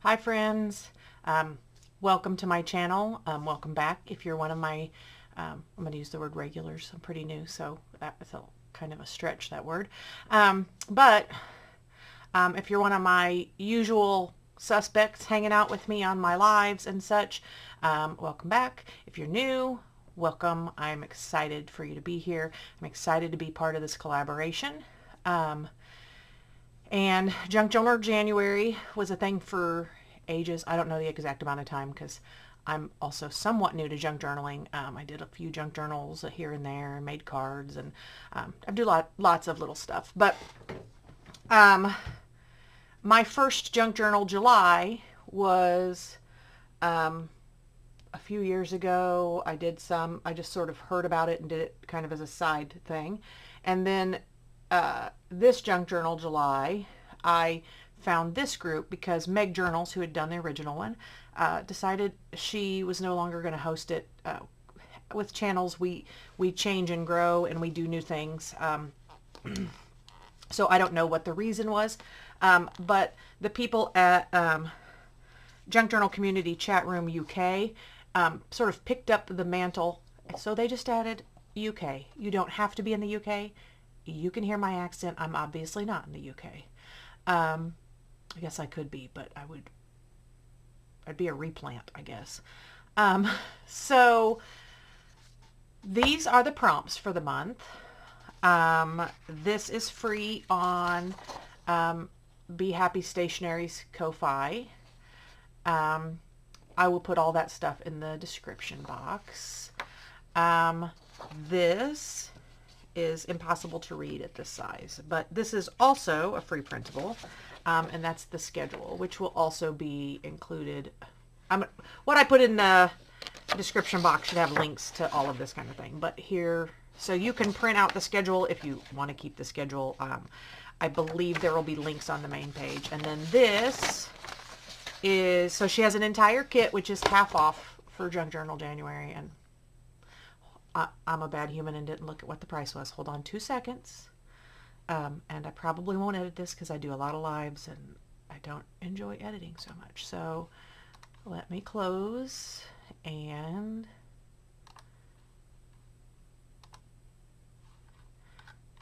Hi friends, welcome to my channel. Welcome back. If you're one of my, I'm going to use the word regulars. I'm pretty new, so that's a kind of a stretch, that word. But if you're one of my usual suspects hanging out with me on my lives and such, welcome back. If you're new, welcome. I'm excited for you to be here. I'm excited to be part of this collaboration. And Junk Journal January was a thing for ages. I don't know the exact amount of time because I'm also somewhat new to junk journaling. I did a few junk journals here and there and made cards, and I do lots of little stuff. But my first junk journal July was a few years ago. I just sort of heard about it and did it kind of as a side thing. And then this junk journal July, I found this group because Meg Journals, who had done the original one, decided she was no longer going to host it. With channels, we change and grow and we do new things. So I don't know what the reason was, but the people at Junk Journal Community Chatroom UK sort of picked up the mantle. So they just added UK. You don't have to be in the UK. You can hear my accent. I'm obviously not in the UK. I guess I could be, but I'd be a replant, I guess. So these are the prompts for the month. This is free on Bee Happy Stationery's Ko-Fi. I will put all that stuff in the description box. This is impossible to read at this size, but this is also a free printable, and that's the schedule, which will also be included. What I put in the description box should have links to all of this kind of thing, but here, so you can print out the schedule if you want to keep the schedule. I believe there will be links on the main page. And then this is, so she has an entire kit, which is half off for Junk Journal January, and I'm a bad human and didn't look at what the price was. Hold on 2 seconds. And I probably won't edit this because I do a lot of lives and I don't enjoy editing so much. So let me close, and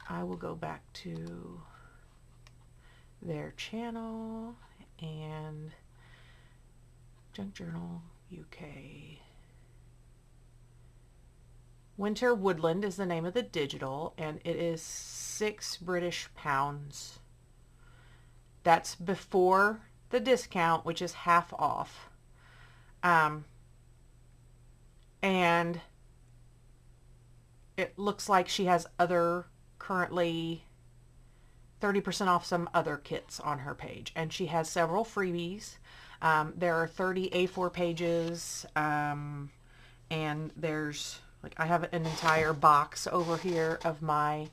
I will go back to their channel and Junk Journal UK. Winter Woodland is the name of the digital, and it is £6 British. That's before the discount, which is half off. And it looks like she has currently 30% off some other kits on her page, and she has several freebies. There are 30 A4 pages, and there's, like, I have an entire box over here of my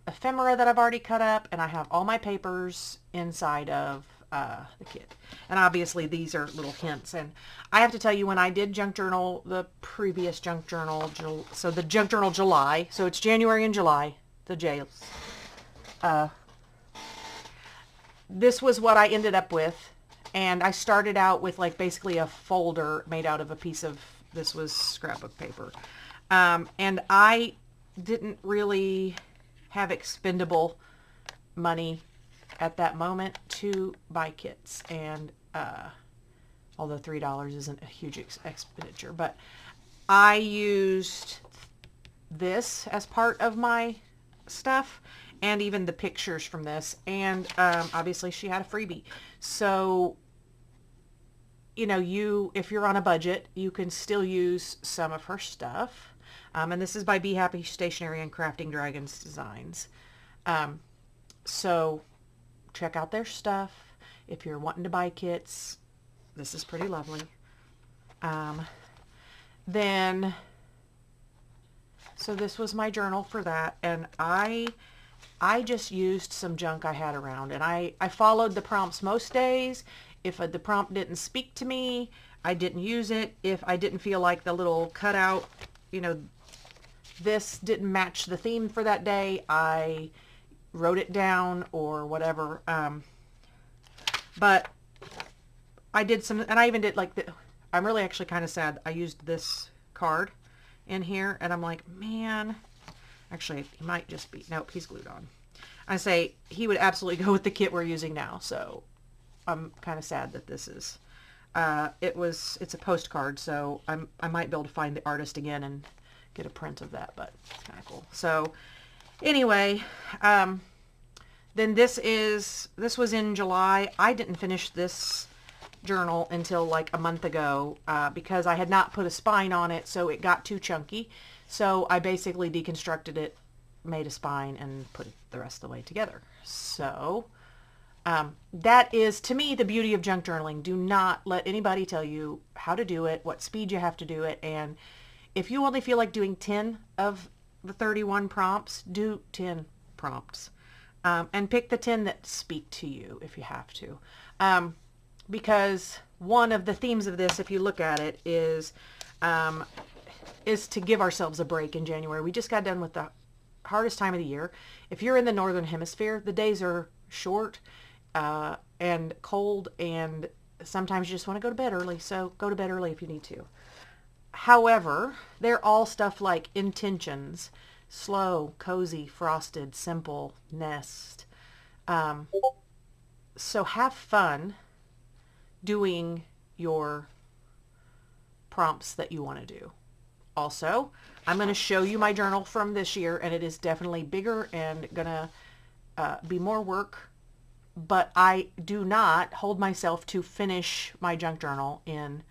ephemera that I've already cut up, and I have all my papers inside of the kit. And obviously these are little hints. And I have to tell you, when I did Junk Journal, the previous Junk Journal, so the Junk Journal July, so it's January and July, the J's. This was what I ended up with. And I started out with, like, basically a folder made out of a piece of, this was scrapbook paper. And I didn't really have expendable money at that moment to buy kits. And although $3 isn't a huge expenditure, but I used this as part of my stuff, and even the pictures from this. And obviously she had a freebie. So, you know, if you're on a budget, you can still use some of her stuff. And this is by Bee Happy Stationery and Crafting Dragons Designs. So check out their stuff. If you're wanting to buy kits, this is pretty lovely. Then, so this was my journal for that, and I just used some junk I had around, and I followed the prompts most days. If the prompt didn't speak to me, I didn't use it. If I didn't feel like the little cutout, you know, this didn't match the theme for that day, I wrote it down or whatever. But I did some, and I even did like I'm really actually kind of sad. I used this card in here, and I'm like, man, actually, he might just be, nope, he's glued on. I say he would absolutely go with the kit we're using now, so I'm kind of sad that this is, it's a postcard, so I might be able to find the artist again and get a print of that, but it's kind of cool. So anyway, then this was in July. I didn't finish this journal until like a month ago because I had not put a spine on it, so it got too chunky. So I basically deconstructed it, made a spine, and put it the rest of the way together. So that is, to me, the beauty of junk journaling. Do not let anybody tell you how to do it, what speed you have to do it, and if you only feel like doing 10 of the 31 prompts, do 10 prompts. And pick the 10 that speak to you if you have to. Because one of the themes of this, if you look at it, is to give ourselves a break in January. We just got done with the hardest time of the year. If you're in the northern hemisphere, the days are short and cold, and sometimes you just want to go to bed early, so go to bed early if you need to. However, they're all stuff like intentions, slow, cozy, frosted, simple, nest. So have fun doing your prompts that you want to do. Also, I'm going to show you my journal from this year, and it is definitely bigger and going to be more work, but I do not hold myself to finish my junk journal in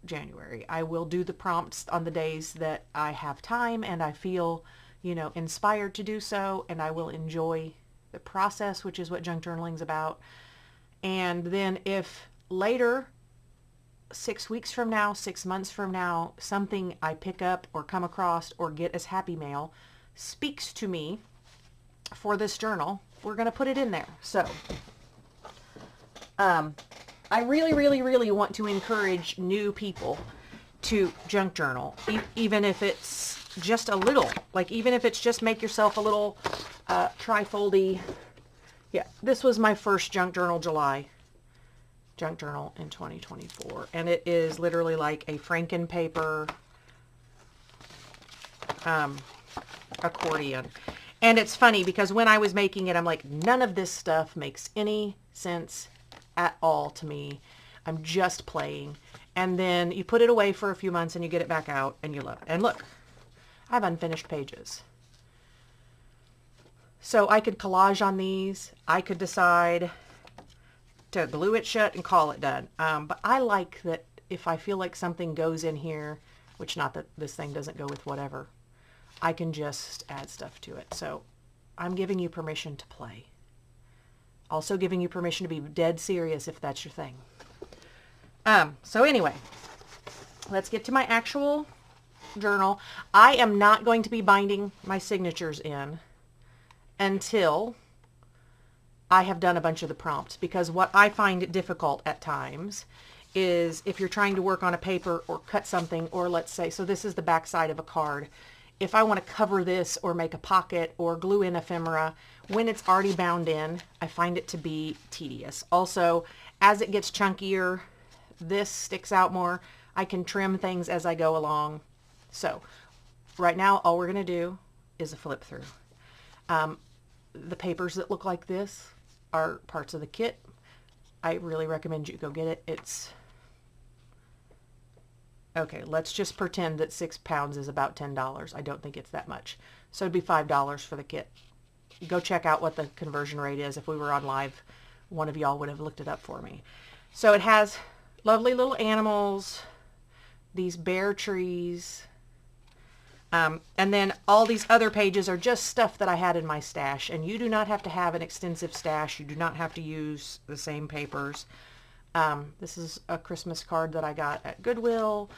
January. I will do the prompts on the days that I have time and I feel, inspired to do so, and I will enjoy the process, which is what junk journaling is about. And then if later, 6 weeks from now, 6 months from now, something I pick up or come across or get as happy mail speaks to me for this journal, we're going to put it in there. So, I really, really, really want to encourage new people to junk journal, even if it's just a little, like even if it's just make yourself a little trifoldy. Yeah, this was my first junk journal July junk journal in 2024, and it is literally like a Franken paper accordion. And it's funny because when I was making it, I'm like, none of this stuff makes any sense at all to me. I'm just playing. And then you put it away for a few months and you get it back out and you love it. And look, I have unfinished pages. So I could collage on these. I could decide to glue it shut and call it done. But I like that if I feel like something goes in here, which not that this thing doesn't go with whatever, I can just add stuff to it. So I'm giving you permission to play. Also giving you permission to be dead serious if that's your thing. So anyway, let's get to my actual journal. I am not going to be binding my signatures in until I have done a bunch of the prompts, because what I find difficult at times is if you're trying to work on a paper or cut something, or let's say, so this is the back side of a card. If I want to cover this or make a pocket or glue in ephemera, when it's already bound in, I find it to be tedious. Also, as it gets chunkier, this sticks out more. I can trim things as I go along. So right now, all we're going to do is a flip through. The papers that look like this are parts of the kit. I really recommend you go get it. It's okay. Let's just pretend that 6 pounds is about $10. I don't think it's that much. So it'd be $5 for the kit. Go check out what the conversion rate is. If we were on live, one of y'all would have looked it up for me. So it has lovely little animals, these bear trees, and then all these other pages are just stuff that I had in my stash. And you do not have to have an extensive stash. You do not have to use the same papers. This is a Christmas card that I got at Goodwill.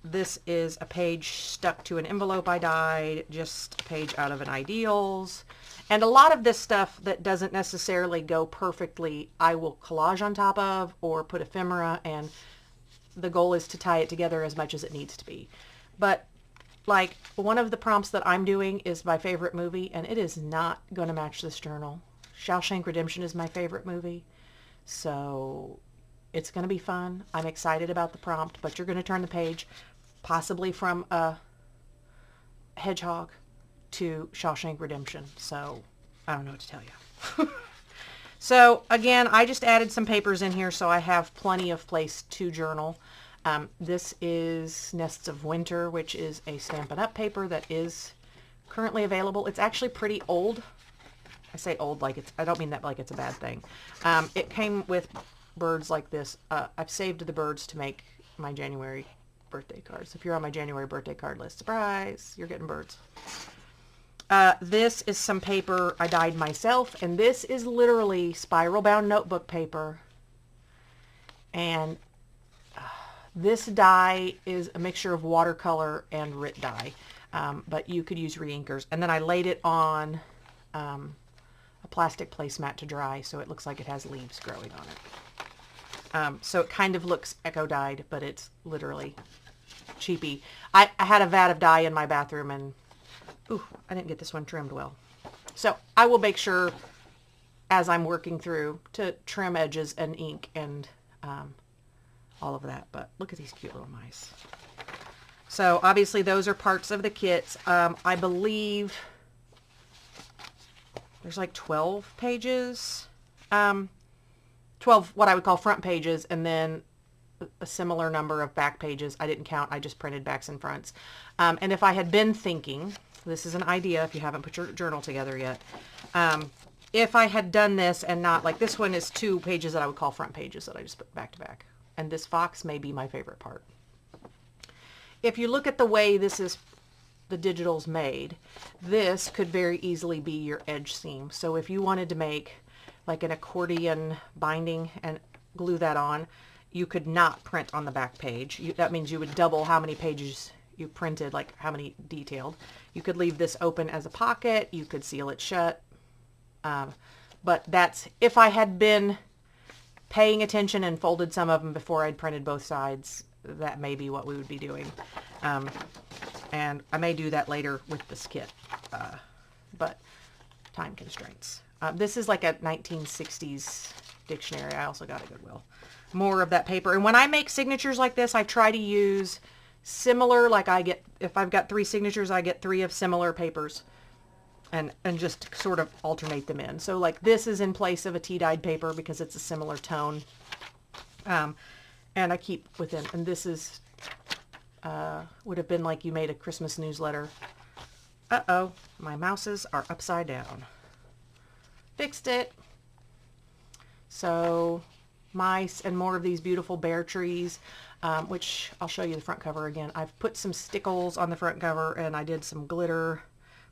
This is a page stuck to an envelope I dyed, just a page out of an Ideals. And a lot of this stuff that doesn't necessarily go perfectly, I will collage on top of or put ephemera, and the goal is to tie it together as much as it needs to be. But like one of the prompts that I'm doing is my favorite movie, and it is not going to match this journal. Shawshank Redemption is my favorite movie. So it's going to be fun. I'm excited about the prompt, but you're going to turn the page possibly from a hedgehog to Shawshank Redemption. So I don't know what to tell you. So again, I just added some papers in here so I have plenty of place to journal. This is Nests of Winter, which is a Stampin' Up! Paper that is currently available. It's actually pretty old. I say old like I don't mean that like it's a bad thing. It came with birds like this. I've saved the birds to make my January birthday cards. If you're on my January birthday card list, surprise, you're getting birds. This is some paper I dyed myself, and this is literally spiral bound notebook paper. And this dye is a mixture of watercolor and RIT dye, but you could use reinkers. And then I laid it on a plastic placemat to dry, so it looks like it has leaves growing on it. So it kind of looks eco dyed, but it's literally cheapy. I had a vat of dye in my bathroom, and ooh, I didn't get this one trimmed well. So I will make sure as I'm working through to trim edges and ink and all of that. But look at these cute little mice. So obviously those are parts of the kits. I believe there's like 12 pages, 12 what I would call front pages, and then a similar number of back pages. I didn't count, I just printed backs and fronts. And if I had been thinking, this is an idea if you haven't put your journal together yet, if I had done this and not, like this one is 2 pages that I would call front pages that I just put back to back. And this fox may be my favorite part. If you look at the way this is, the digital's made, this could very easily be your edge seam. So if you wanted to make like an accordion binding and glue that on, you could not print on the back page. That means you would double how many pages you printed, like how many detailed. You could leave this open as a pocket. You could seal it shut. But that's, if I had been paying attention and folded some of them before I'd printed both sides, that may be what we would be doing. And I may do that later with this kit, but time constraints. This is like a 1960s dictionary. I also got at Goodwill. More of that paper. And when I make signatures like this, I try to use similar, like I get, if I've got 3 signatures, I get 3 of similar papers and just sort of alternate them in. So like this is in place of a tea-dyed paper because it's a similar tone. And I keep within, and this is, would have been like you made a Christmas newsletter. Uh-oh, my mouses are upside down. Fixed it. So mice and more of these beautiful bear trees, which I'll show you the front cover again. I've put some stickles on the front cover, and I did some glitter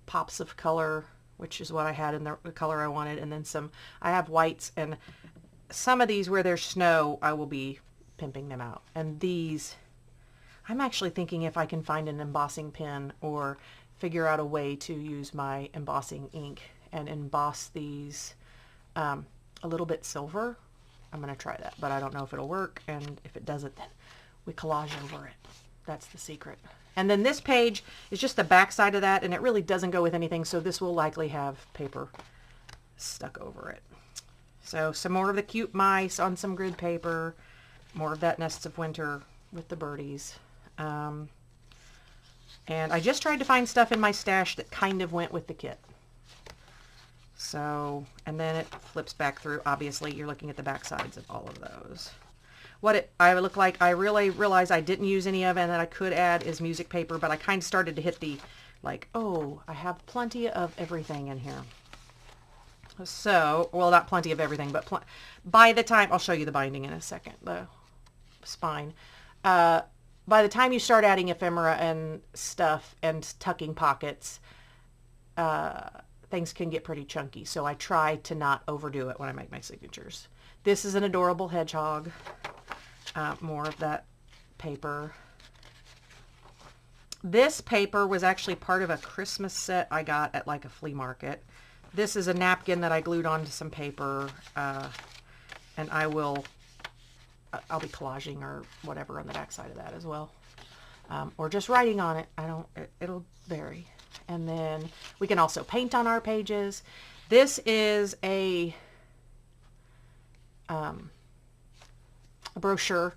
pops of color, which is what I had in the color I wanted, and then some, I have whites, and some of these where there's snow, I will be pimping them out. And these, I'm actually thinking if I can find an embossing pen or figure out a way to use my embossing ink and emboss these a little bit silver. I'm going to try that, but I don't know if it'll work, and if it doesn't, then we collage over it. That's the secret. And then this page is just the back side of that, and it really doesn't go with anything, so this will likely have paper stuck over it. So some more of the cute mice on some grid paper, more of that Nests of Winter with the birdies. And I just tried to find stuff in my stash that kind of went with the kit. So, and then it flips back through. Obviously, you're looking at the back sides of all of those. What I look like, I really realized I didn't use any of it, and that I could add is music paper, but I kind of started to hit the, like, oh, I have plenty of everything in here. So, well, not plenty of everything, but by the time, I'll show you the binding in a second, the spine. By the time you start adding ephemera and stuff and tucking pockets, things can get pretty chunky. So I try to not overdo it when I make my signatures. This is an adorable hedgehog. More of that paper. This paper was actually part of a Christmas set I got at like a flea market. This is a napkin that I glued onto some paper, and I'll be collaging or whatever on the back side of that as well, or just writing on it. It'll vary. And then we can also paint on our pages. This is a a brochure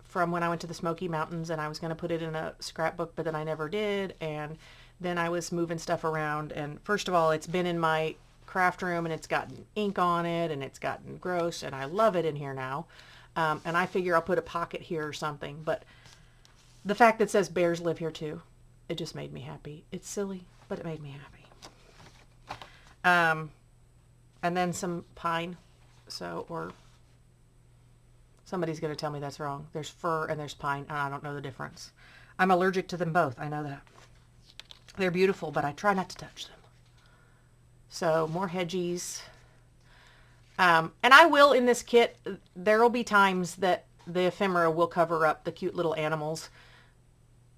from when I went to the Smoky Mountains, and I was going to put it in a scrapbook, but then I never did. And then I was moving stuff around, and first of all, it's been in my craft room and it's gotten ink on it and it's gotten gross, and I love it in here now. And I figure I'll put a pocket here or something, but the fact that it says bears live here too, it just made me happy. It's silly, but it made me happy. And then some pine. So, or somebody's going to tell me that's wrong. There's fir and there's pine, and I don't know the difference. I'm allergic to them both. I know that. They're beautiful, but I try not to touch them. So more hedgies. And I will, in this kit, there will be times that the ephemera will cover up the cute little animals.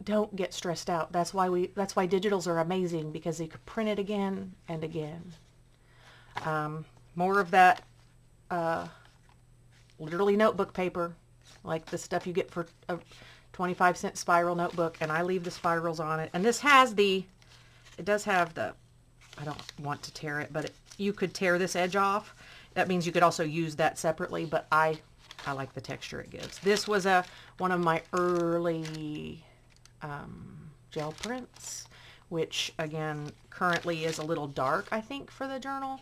Don't get stressed out. That's why digitals are amazing, because you could print it again and again. More of that literally notebook paper, like the stuff you get for a 25-cent spiral notebook, and I leave the spirals on it. And this has it does have the, I don't want to tear it, but you could tear this edge off. That means you could also use that separately, but I like the texture it gives. This was one of my early gel prints, which again currently is a little dark, I think, for the journal.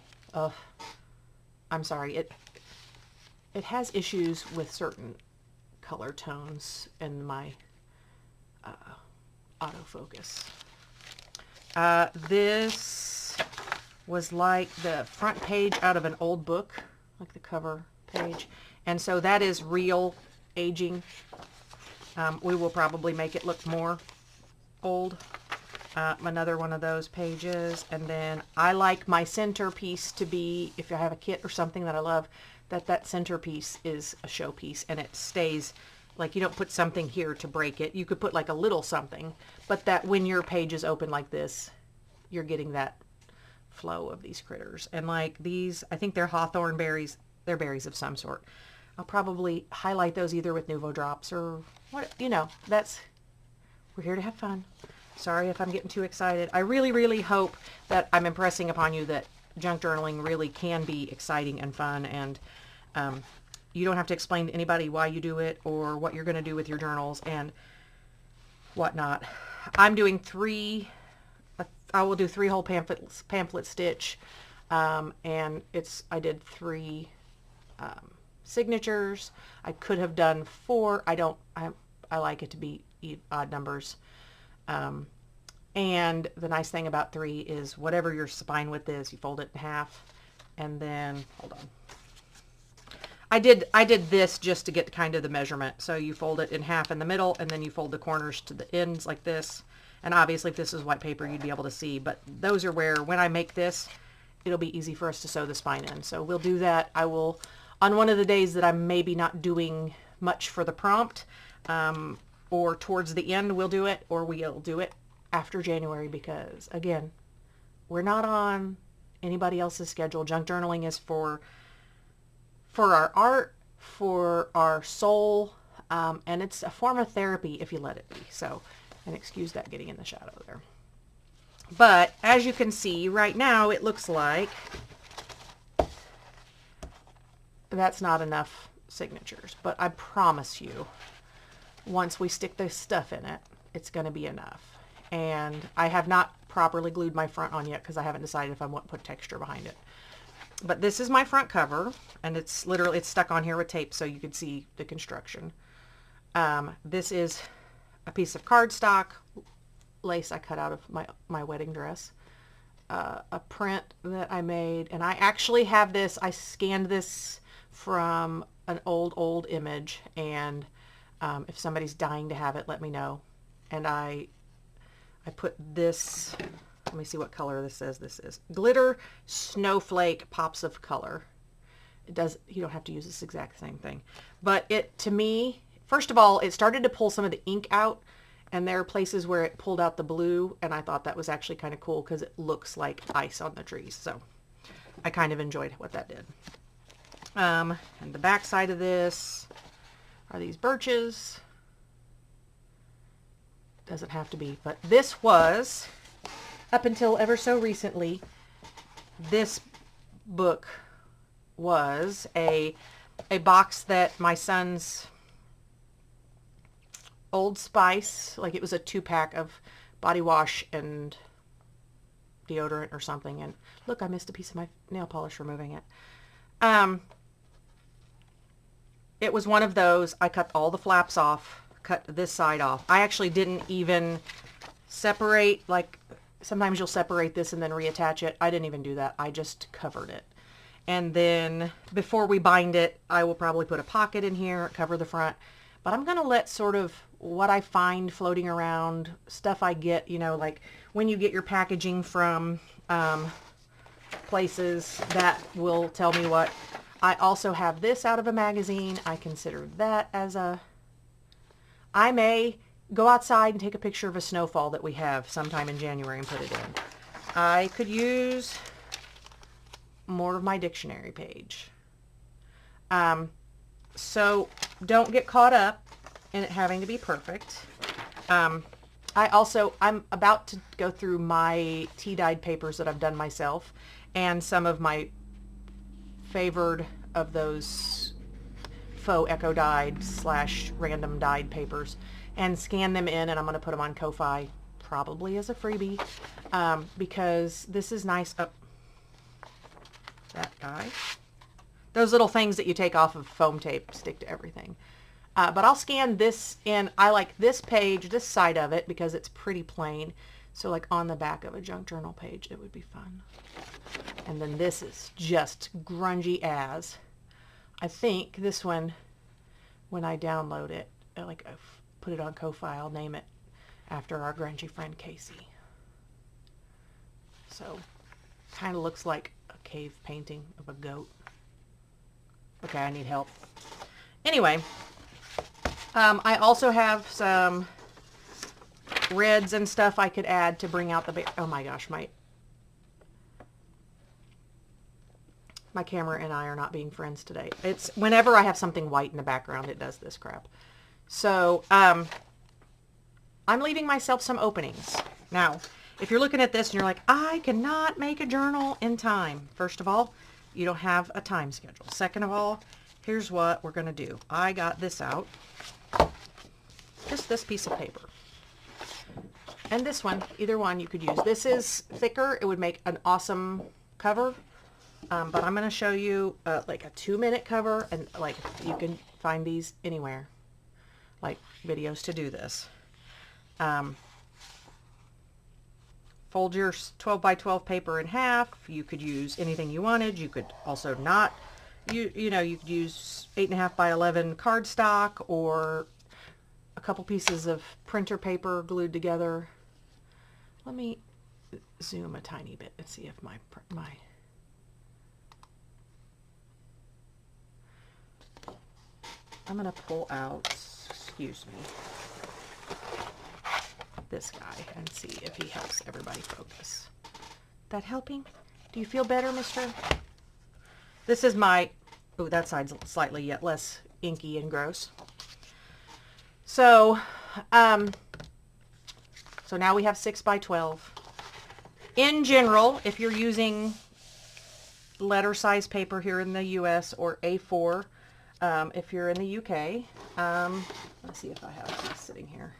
I'm sorry, it has issues with certain color tones in my autofocus. This was like the front page out of an old book, like the cover page. And so that is real aging. We will probably make it look more old. Another one of those pages. And then I like my centerpiece to be, if I have a kit or something that I love, that centerpiece is a showpiece, and it stays, like, you don't put something here to break it. You could put like a little something, but that when your page is open like this, you're getting that flow of these critters. And like these, I think they're hawthorn berries. They're berries of some sort. I'll probably highlight those either with Nuvo drops or what, we're here to have fun. Sorry if I'm getting too excited. I really, really hope that I'm impressing upon you that junk journaling really can be exciting and fun, and you don't have to explain to anybody why you do it or what you're going to do with your journals and whatnot. I'm doing I will do 3 whole pamphlet stitch, and I did 3 signatures. I could have done 4. I like it to be odd numbers. And the nice thing about 3 is whatever your spine width is, you fold it in half, and then, hold on. I did this just to get kind of the measurement. So you fold it in half in the middle, and then you fold the corners to the ends like this. And obviously if this is white paper, you'd be able to see, but those are where, when I make this, it'll be easy for us to sew the spine in. So we'll do that. I will, on one of the days that I'm maybe not doing much for the prompt, or towards the end, we'll do it, or we'll do it after January, because again, we're not on anybody else's schedule. Junk journaling is for our art, for our soul, and it's a form of therapy if you let it be. So, and excuse that getting in the shadow there. But as you can see right now, it looks like that's not enough signatures, but I promise you, once we stick this stuff in it, it's going to be enough. And I have not properly glued my front on yet because I haven't decided if I want to put texture behind it. But this is my front cover, and it's stuck on here with tape so you can see the construction. This is a piece of cardstock, lace I cut out of my wedding dress, a print that I made, and I actually have this, I scanned this from an old image, and if somebody's dying to have it, let me know. And I put this, let me see what color this is. This is glitter snowflake pops of color. You don't have to use this exact same thing, but to me, first of all, it started to pull some of the ink out, and there are places where it pulled out the blue, and I thought that was actually kind of cool because it looks like ice on the trees. So I kind of enjoyed what that did. And the back side of this are these birches. Doesn't have to be, but this was, up until ever so recently, this book was a a box that my son's Old Spice, like it was a 2-pack of body wash and deodorant or something. And look, I missed a piece of my nail polish removing it. It was one of those. I cut all the flaps off, cut this side off. I actually didn't even separate, like sometimes you'll separate this and then reattach it. I didn't even do that. I just covered it. And then before we bind it, I will probably put a pocket in here, cover the front. But I'm going to let sort of what I find floating around, stuff I get, you know, like when you get your packaging from places, that will tell me what. I also have this out of a magazine. I consider that as a... I may go outside and take a picture of a snowfall that we have sometime in January and put it in. I could use more of my dictionary page. So don't get caught up in it having to be perfect. I'm about to go through my tea dyed papers that I've done myself and some of my favored of those faux eco dyed / random dyed papers and scan them in, and I'm going to put them on Ko-Fi probably as a freebie because this is nice. Oh, that guy. Those little things that you take off of foam tape stick to everything. But I'll scan this in. I like this page, this side of it, because it's pretty plain. So like on the back of a junk journal page, it would be fun. And then this is just grungy as. I think this one, when I download it, like I put it on Ko-Fi, I'll name it after our grungy friend Casey. So kind of looks like a cave painting of a goat. Okay, I need help. Anyway, I also have some reds and stuff I could add to bring out the... Oh my gosh, my camera and I are not being friends today. It's whenever I have something white in the background, it does this crap. So, I'm leaving myself some openings. Now, if you're looking at this and you're like, I cannot make a journal in time. First of all, you don't have a time schedule. Second of all, here's what we're going to do. I got this out. Just this piece of paper. And this one, either one you could use. This is thicker. It would make an awesome cover. But I'm going to show you like a 2-minute cover. And like you can find these anywhere. Like videos to do this. Fold your 12 by 12 paper in half. You could use anything you wanted. You could also not. You know, you could use 8.5 by 11 cardstock or a couple pieces of printer paper glued together. Let me zoom a tiny bit and see if my I'm going to pull out, excuse me, this guy and see if he helps everybody focus. That helping? Do you feel better, mister? This is my, oh, that side's slightly yet less inky and gross. So, so now we have 6 by 12. In general, if you're using letter size paper here in the US or A4, if you're in the UK, let's see if I have this sitting here.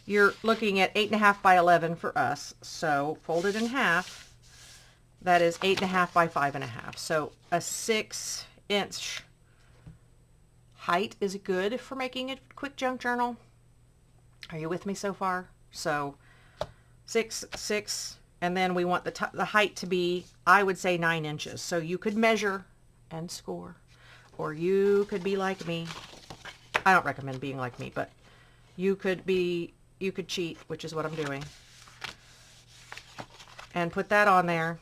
You're looking at 8.5 by 11 for us. So folded in half, that is 8.5 by 5.5. So a 6-inch height is good for making a quick junk journal. Are you with me so far? So 6, 6, and then we want the height to be, I would say, 9 inches. So you could measure and score, or you could be like me. I don't recommend being like me, but you could cheat, which is what I'm doing, and put that on there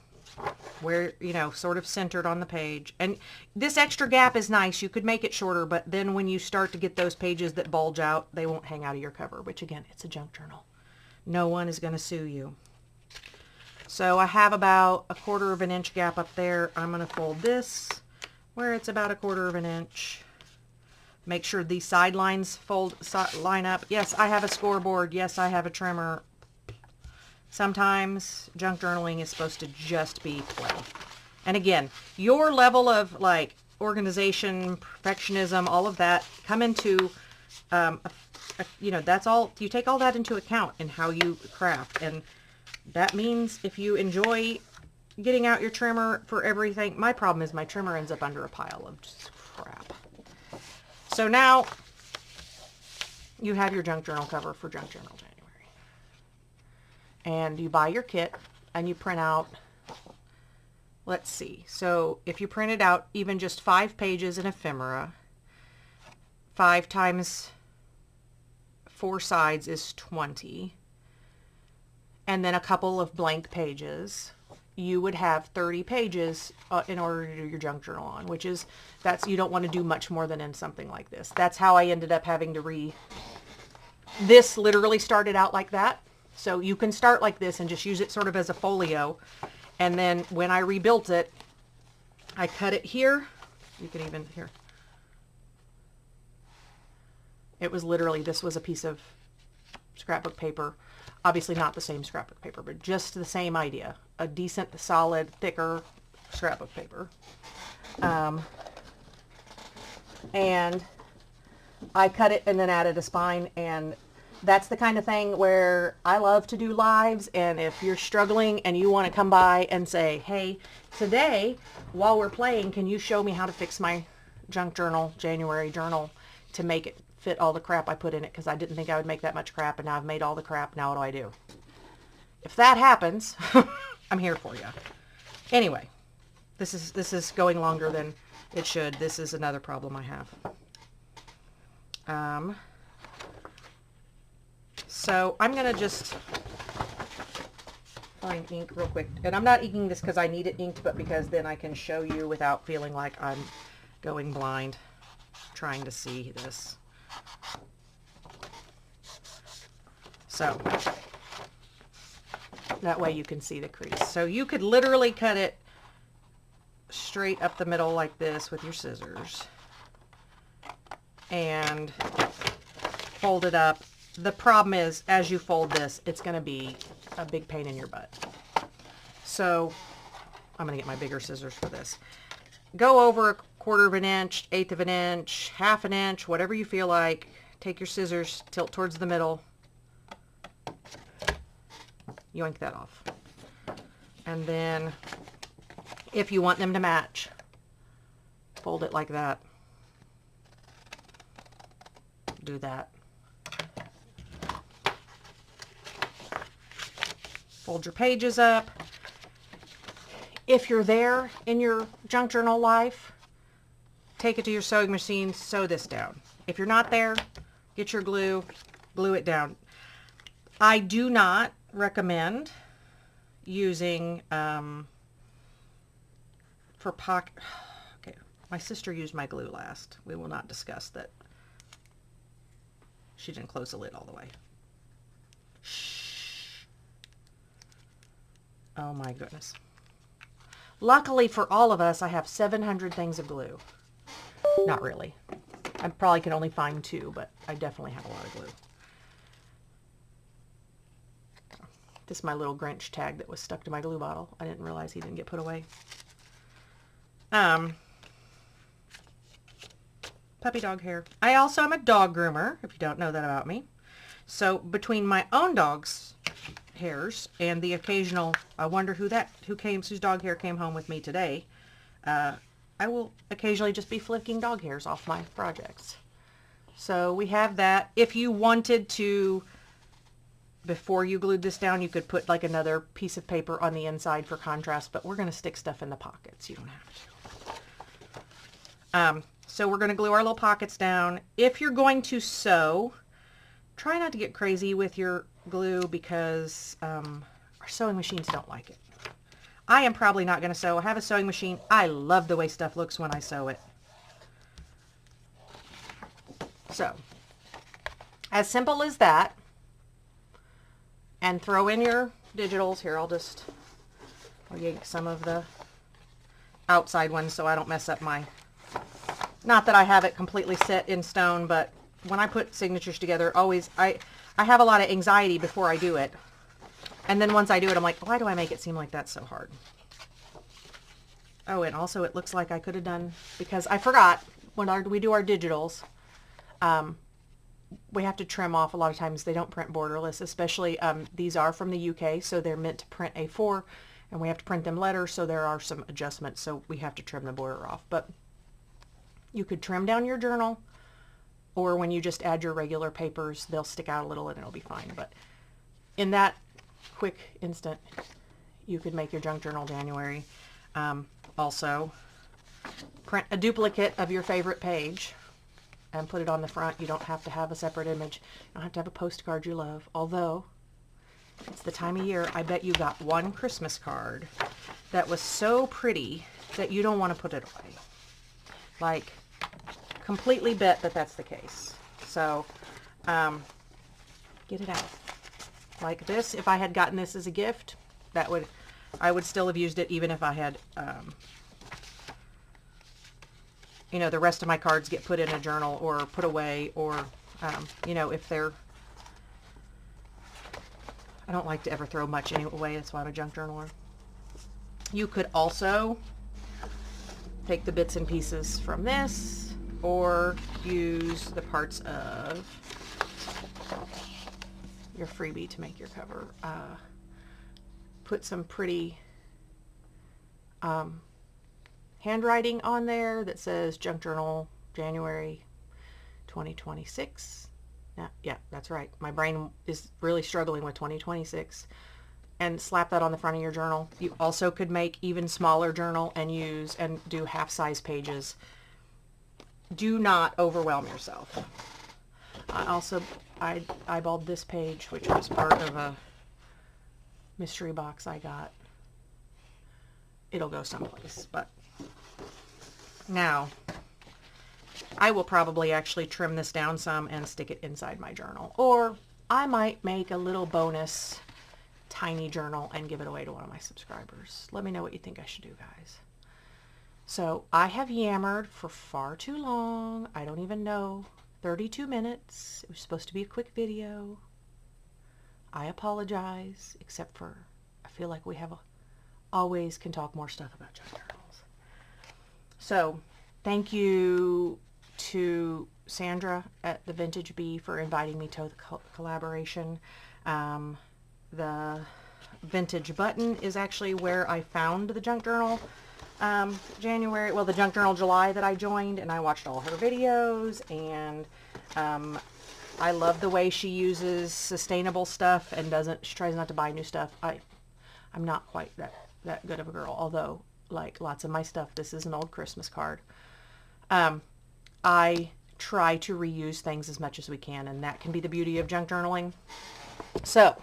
where, you know, sort of centered on the page. And this extra gap is nice. You could make it shorter, but then when you start to get those pages that bulge out, they won't hang out of your cover, which again, it's a junk journal. No one is going to sue you. So I have about 1/4 of an inch gap up there. I'm going to fold this where it's about 1/4 of an inch. Make sure these side lines line up. Yes, I have a scoreboard. Yes, I have a trimmer. Sometimes junk journaling is supposed to just be play. And again, your level of like organization, perfectionism, all of that come into, you know, that's all, you take all that into account in how you craft. And that means if you enjoy getting out your trimmer for everything, my problem is my trimmer ends up under a pile of just crap. So now you have your junk journal cover for Junk Journal January. And you buy your kit and you print out, let's see. So if you printed out even just 5 pages in ephemera, 5 times 4 sides is 20. And then a couple of blank pages, you would have 30 pages in order to do your junk journal on, which is, you don't want to do much more than in something like this. That's how I ended up having to this literally started out like that. So you can start like this and just use it sort of as a folio. And then when I rebuilt it, I cut it here. You can even, here. It was literally, this was a piece of scrapbook paper. Obviously not the same scrapbook paper, but just the same idea. A decent, solid, thicker scrapbook paper. And I cut it and then added a spine, and that's the kind of thing where I love to do lives. And if you're struggling and you want to come by and say, hey, today while we're playing, can you show me how to fix my junk journal, January journal, to make it fit all the crap I put in it, because I didn't think I would make that much crap, and now I've made all the crap. Now what do? If that happens, I'm here for you. Anyway, this is going longer than it should. This is another problem I have. So I'm going to just find ink real quick. And I'm not inking this because I need it inked, but because then I can show you without feeling like I'm going blind trying to see this. So that way you can see the crease. So you could literally cut it straight up the middle like this with your scissors and fold it up. The problem is, as you fold this, it's going to be a big pain in your butt. So I'm going to get my bigger scissors for this. Go over 1/4 of an inch, 1/8 of an inch, 1/2 an inch, whatever you feel like. Take your scissors, tilt towards the middle, yoink that off. And then if you want them to match, fold it like that. Do that. Fold your pages up. If you're there in your junk journal life, take it to your sewing machine, sew this down. If you're not there, get your glue, glue it down. I do not recommend using for pocket. Okay, my sister used my glue last. We will not discuss that. She didn't close the lid all the way. Shh. Oh my goodness. Luckily for all of us, I have 700 things of glue. Not really. I probably can only find 2, but I definitely have a lot of glue. This is my little Grinch tag that was stuck to my glue bottle. I didn't realize he didn't get put away. Puppy dog hair. I also am a dog groomer, if you don't know that about me. So between my own dog's hairs and the occasional, I wonder whose dog hair came home with me today, I will occasionally just be flicking dog hairs off my projects. So we have that. If you wanted to, before you glued this down, you could put like another piece of paper on the inside for contrast, but we're going to stick stuff in the pockets. You don't have to. So we're going to glue our little pockets down. If you're going to sew, try not to get crazy with your glue because our sewing machines don't like it. I am probably not going to sew. I have a sewing machine. I love the way stuff looks when I sew it. So, as simple as that. And throw in your digitals. Here, I'll yank some of the outside ones so I don't mess up my... Not that I have it completely set in stone, but when I put signatures together, always, I have a lot of anxiety before I do it. And then once I do it, I'm like, why do I make it seem like that's so hard? Oh, and also it looks like I could have done, because I forgot, when we do our digitals, we have to trim off. A lot of times they don't print borderless, especially these are from the UK, so they're meant to print A4, and we have to print them letters, so there are some adjustments, so we have to trim the border off. But you could trim down your journal, or when you just add your regular papers, they'll stick out a little and it'll be fine. But in that quick instant, you could make your junk journal January. Also, print a duplicate of your favorite page and put it on the front. You don't have to have a separate image. You don't have to have a postcard you love. Although, it's the time of year, I bet you got one Christmas card that was so pretty that you don't want to put it away. Like, completely bet that that's the case. So, get it out. Like this, if I had gotten this as a gift, I would still have used it even if I had, you know, the rest of my cards get put in a journal or put away, or, you know, if they're, I don't like to ever throw much away, that's why I'm a junk journaler. You could also take the bits and pieces from this, or use the parts of your freebie to make your cover. Put some pretty handwriting on there that says Junk Journal January 2026. Yeah, that's right. My brain is really struggling with 2026. And slap that on the front of your journal. You also could make even smaller journal and do half-size pages. Do not overwhelm yourself. I eyeballed this page, which was part of a mystery box I got. It'll go someplace, but now I will probably actually trim this down some and stick it inside my journal. Or I might make a little bonus tiny journal and give it away to one of my subscribers. Let me know what you think I should do, guys. So I have yammered for far too long. I don't even know. 32 minutes. It was supposed to be a quick video. I apologize, except for I feel like we always can talk more stuff about junk journals. So thank you to Sandra at the Vintage Bee for inviting me to the collaboration. The vintage button is actually where I found the junk journal the junk journal July that I joined, and I watched all her videos, and I love the way she uses sustainable stuff and she tries not to buy new stuff. I'm not quite that good of a girl, although like lots of my stuff, this is an old Christmas card. I try to reuse things as much as we can, and that can be the beauty of junk journaling. So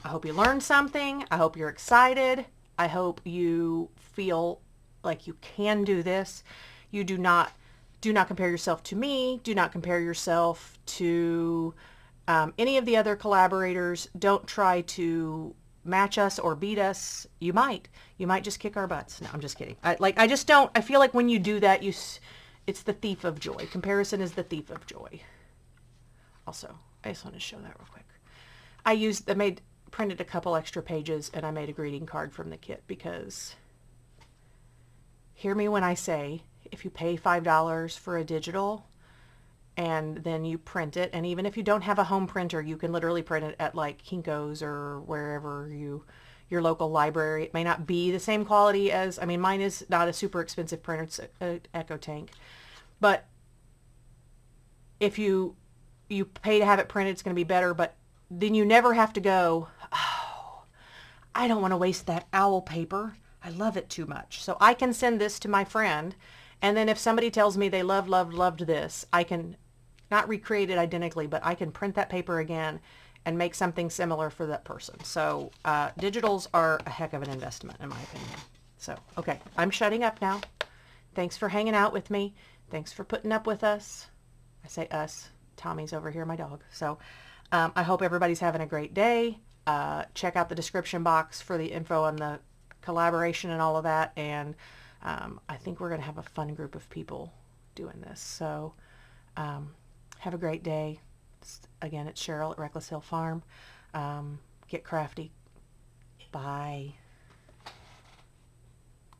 I hope you learned something. I hope you're excited. I hope you feel like you can do this. You do not compare yourself to me. Do not compare yourself to any of the other collaborators. Don't try to match us or beat us. You might just kick our butts. No, I'm just kidding. I feel like when you do that, it's the thief of joy. Comparison is the thief of joy. Also, I just want to show that real quick. I printed a couple extra pages, and I made a greeting card from the kit, because hear me when I say, if you pay $5 for a digital and then you print it, and even if you don't have a home printer, you can literally print it at like Kinko's or wherever your local library. It may not be the same quality as, mine is not a super expensive printer, it's an Echo Tank, but if you pay to have it printed, it's going to be better. But then you never have to go, oh, I don't want to waste that owl paper. I love it too much. So I can send this to my friend, and then if somebody tells me they loved this, I can not recreate it identically, but I can print that paper again and make something similar for that person. So digitals are a heck of an investment, in my opinion. So, okay, I'm shutting up now. Thanks for hanging out with me. Thanks for putting up with us. I say us. Tommy's over here, my dog. So I hope everybody's having a great day. Check out the description box for the info on the collaboration and all of that. And I think we're going to have a fun group of people doing this. So have a great day. Again, it's Cheryl at Reckless Hill Farm. Get crafty. Bye.